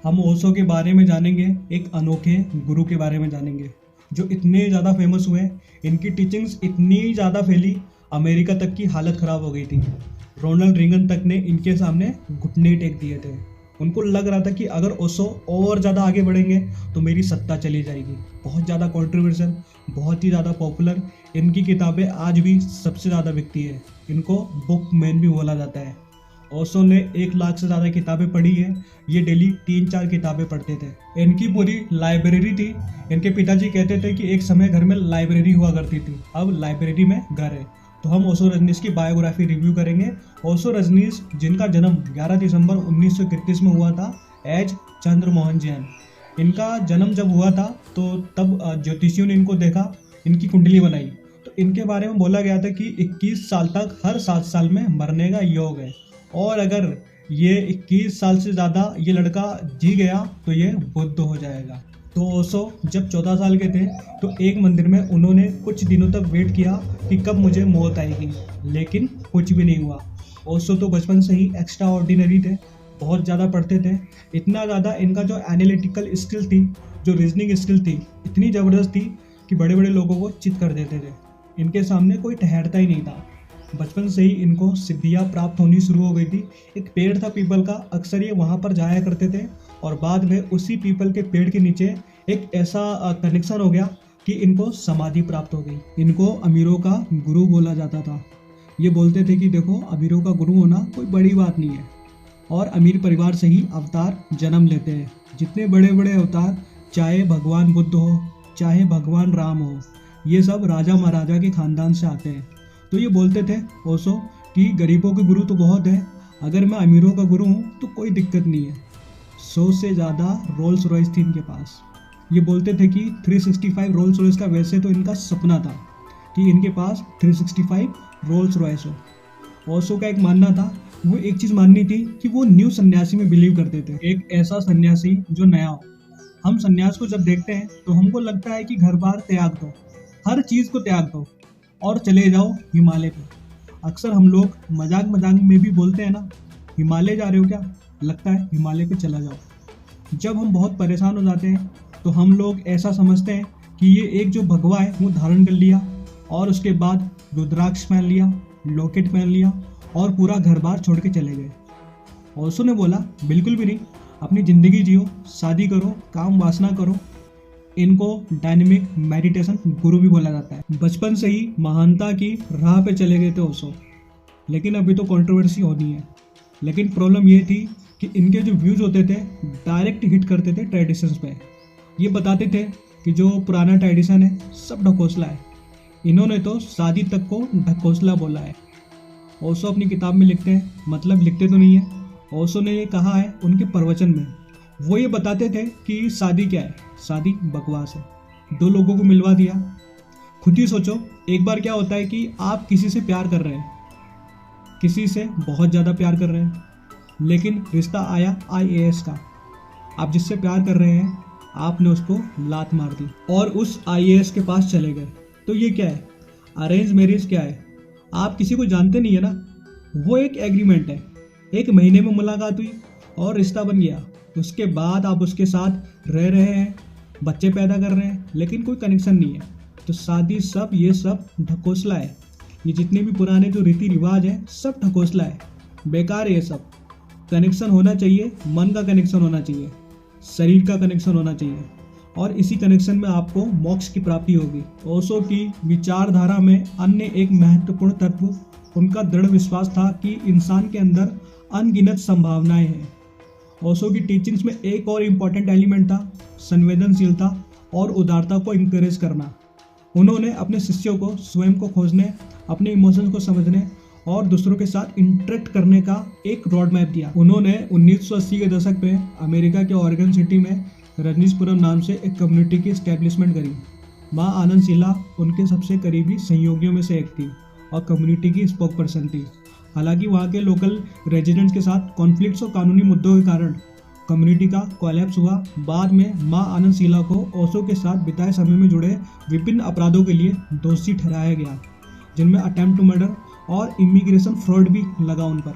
हम ओशो के बारे में जानेंगे, एक अनोखे गुरु के बारे में जानेंगे जो इतने ज़्यादा फेमस हुए। इनकी टीचिंग्स इतनी ज़्यादा फैली, अमेरिका तक की हालत ख़राब हो गई थी। रोनाल्ड रीगन तक ने इनके सामने घुटने टेक दिए थे। उनको लग रहा था कि अगर ओशो और ज़्यादा आगे बढ़ेंगे तो मेरी सत्ता चली जाएगी। बहुत ज़्यादा कंट्रोवर्शियल, बहुत ही ज़्यादा पॉपुलर। इनकी किताबें आज भी सबसे ज़्यादा बिकती है। इनको बुक मैन भी बोला जाता है। ओशो ने 1 लाख से ज़्यादा किताबें पढ़ी है। ये डेली 3-4 किताबें पढ़ते थे। इनकी पूरी लाइब्रेरी थी। इनके पिताजी कहते थे कि एक समय घर में लाइब्रेरी हुआ करती थी, अब लाइब्रेरी में घर है। तो हम ओशो रजनीश की बायोग्राफी रिव्यू करेंगे। ओशो रजनीश, जिनका जन्म 11 दिसंबर 1931 में हुआ था एज चंद्र मोहन जैन। इनका जन्म जब हुआ था तो तब ज्योतिषियों ने इनको देखा, इनकी कुंडली बनाई तो इनके बारे में बोला गया था कि 21 साल तक हर 7 साल में मरने का योग है, और अगर ये 21 साल से ज़्यादा ये लड़का जी गया तो ये बुद्ध हो जाएगा। तो ओशो जब 14 साल के थे तो एक मंदिर में उन्होंने कुछ दिनों तक वेट किया कि कब मुझे मौत आएगी, लेकिन कुछ भी नहीं हुआ। ओशो तो बचपन से ही एक्स्ट्रा ऑर्डिनरी थे, बहुत ज़्यादा पढ़ते थे। इतना ज़्यादा इनका जो एनालिटिकल स्किल थी, जो रीजनिंग स्किल थी, इतनी ज़बरदस्त थी कि बड़े बड़े लोगों को चित कर देते थे। इनके सामने कोई ठहरता ही नहीं था। बचपन से ही इनको सिद्धियाँ प्राप्त होनी शुरू हो गई थी। एक पेड़ था पीपल का, अक्सर ये वहाँ पर जाया करते थे और बाद में उसी पीपल के पेड़ के नीचे एक ऐसा कनेक्शन हो गया कि इनको समाधि प्राप्त हो गई। इनको अमीरों का गुरु बोला जाता था। ये बोलते थे कि देखो, अमीरों का गुरु होना कोई बड़ी बात नहीं है, और अमीर परिवार से ही अवतार जन्म लेते हैं। जितने बड़े बड़े अवतार, चाहे भगवान बुद्ध हो, चाहे भगवान राम हो, ये सब राजा महाराजा के खानदान से आते हैं। तो ये बोलते थे ओशो कि गरीबों के गुरु तो बहुत है, अगर मैं अमीरों का गुरु हूँ तो कोई दिक्कत नहीं है। 100 से ज़्यादा रोल्स रॉयस थी इनके पास। ये बोलते थे कि 365 रोल्स रॉयस का वैसे तो इनका सपना था कि इनके पास 365 रोल्स रॉयस हो। ओशो का एक मानना था, वो एक चीज़ माननी थी कि वो न्यू सन्यासी में बिलीव करते थे। एक ऐसा सन्यासी जो नया हो। हम सन्यास को जब देखते हैं तो हमको लगता है कि घर बार त्याग दो, हर चीज़ को त्याग दो और चले जाओ हिमालय पे। अक्सर हम लोग मजाक मजाक में भी बोलते हैं ना, हिमालय जा रहे हो क्या, लगता है हिमालय पे चला जाओ। जब हम बहुत परेशान हो जाते हैं तो हम लोग ऐसा समझते हैं कि ये एक जो भगवा है वो धारण कर लिया और उसके बाद रुद्राक्ष पहन लिया, लॉकेट पहन लिया और पूरा घर बार छोड़ के चले गए। ओशो ने बोला बिल्कुल भी नहीं, अपनी ज़िंदगी जियो, शादी करो, काम वासना करो। इनको डायनेमिक मेडिटेशन गुरु भी बोला जाता है। बचपन से ही महानता की राह पे चले गए थे ओशो, लेकिन अभी तो कंट्रोवर्सी होनी है। लेकिन प्रॉब्लम ये थी कि इनके जो व्यूज़ होते थे डायरेक्ट हिट करते थे ट्रेडिशंस पे। ये बताते थे कि जो पुराना ट्रेडिशन है सब ढकोसला है। इन्होंने तो शादी तक को ढकोसला बोला है। ओशो अपनी किताब में लिखते हैं, मतलब लिखते तो नहीं है, ओशो ने ये कहा है उनके प्रवचन में। वो ये बताते थे कि शादी क्या है, शादी बकवास है। 2 लोगों को मिलवा दिया। खुद ही सोचो, एक बार क्या होता है कि आप किसी से प्यार कर रहे हैं, किसी से बहुत ज़्यादा प्यार कर रहे हैं, लेकिन रिश्ता आया IAS का। आप जिससे प्यार कर रहे हैं आपने उसको लात मार दी और उस IAS के पास चले गए। तो ये क्या है, अरेंज मैरिज क्या है? आप किसी को जानते नहीं है ना, वो एक एग्रीमेंट है। 1 महीने में मुलाकात हुई और रिश्ता बन गया। उसके बाद आप उसके साथ रह रहे हैं, बच्चे पैदा कर रहे हैं, लेकिन कोई कनेक्शन नहीं है। तो शादी सब ये सब ढकोसला है। ये जितने भी पुराने जो रीति रिवाज है सब ढकोसला है, बेकार है ये सब। कनेक्शन होना चाहिए, मन का कनेक्शन होना चाहिए, शरीर का कनेक्शन होना चाहिए, और इसी कनेक्शन में आपको मोक्ष की प्राप्ति होगी। ओशो की विचारधारा में अन्य एक महत्वपूर्ण तत्व उनका दृढ़ विश्वास था कि इंसान के अंदर अनगिनत संभावनाएं हैं। ओशो की टीचिंग्स में एक और इम्पॉर्टेंट एलिमेंट था संवेदनशीलता और उदारता को इंकरेज करना। उन्होंने अपने शिष्यों को स्वयं को खोजने, अपने इमोशंस को समझने और दूसरों के साथ इंटरेक्ट करने का एक रोड मैप दिया। उन्होंने 1980 के दशक में अमेरिका के ऑरेगन सिटी में रजनीशपुरम नाम से एक कम्युनिटी की एस्टेब्लिशमेंट करी। माँ आनंद शीला उनके सबसे करीबी सहयोगियों में से एक थी और कम्युनिटी की स्पोक पर्सन थी। हालांकि वहाँ के लोकल रेजिडेंट्स के साथ कॉन्फ्लिक्ट्स और कानूनी मुद्दों के कारण कम्युनिटी का कोलैप्स हुआ। बाद में माँ आनंद शीला को ओशो के साथ बिताए समय में जुड़े विभिन्न अपराधों के लिए दोषी ठहराया गया, जिनमें अटेम्प्ट टू मर्डर और इमिग्रेशन फ्रॉड भी लगा उन पर।